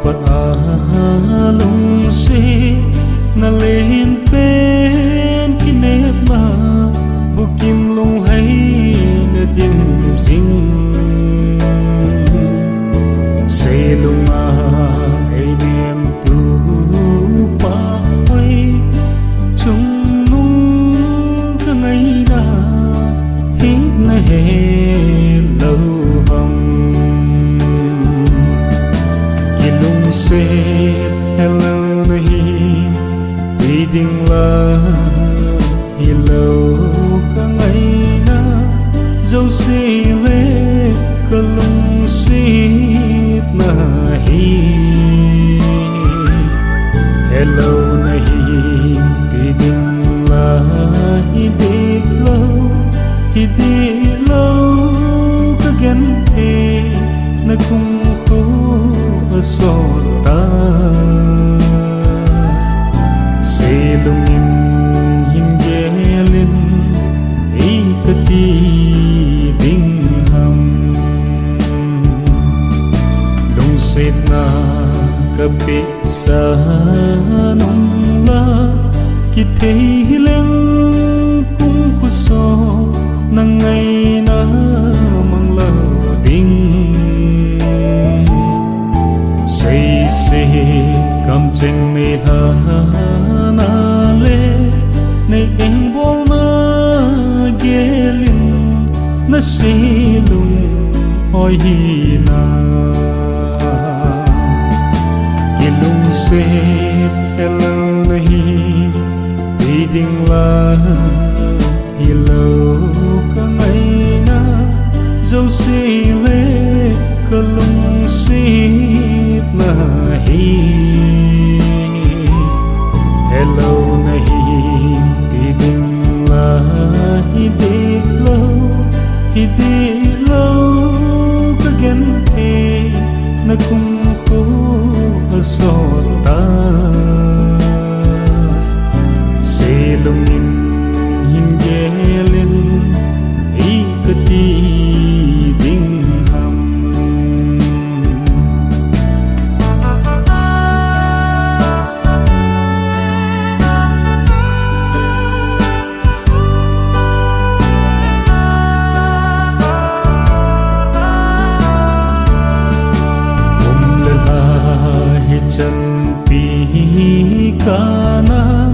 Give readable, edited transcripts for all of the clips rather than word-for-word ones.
pat along si nalin pen kinep ma bukim lung hay na dim sing say lung ay nem tu pa hoy chung nung ka ngay na hít na he lâu hầm kilung se hello nahi reading la hello ka ngay na dấu si le kalung sit na hi hello nahi reading la hindi lâu ka gen he na kung ko asota selungin hingelin ikati dingham lungsit na kapit sa nung la kitay hilang kung kuso na ngay na mang lading say kam cheng ni la na le nay eng bol na gelin na silung oi hi na kilung se hello nahi reading la hello ka ngay na dấu si le kalung sit na hi hello nahi reading la hindi lâu ka gen he na kung ko asota selungin hingelin ikati dingham chân pi kana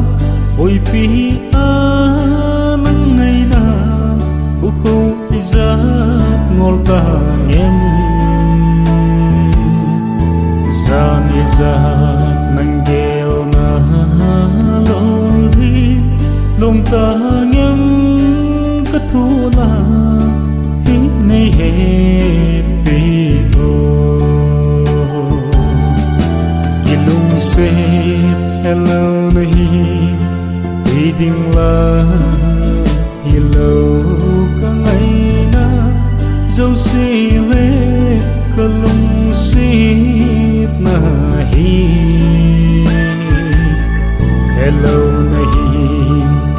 oi pi anang ngày na bu khâu izat ngol ta em san izat nang gel na loli long ta em kathula hit nei he pi say hello nahi reading la hello ka ngay na dấu si le kalung sit na hi hello nahi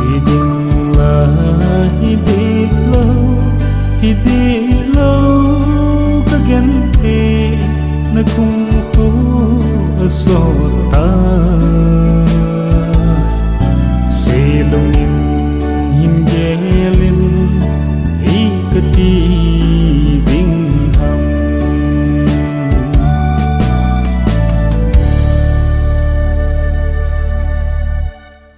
reading la hindi lâu ka gen he na kung ko so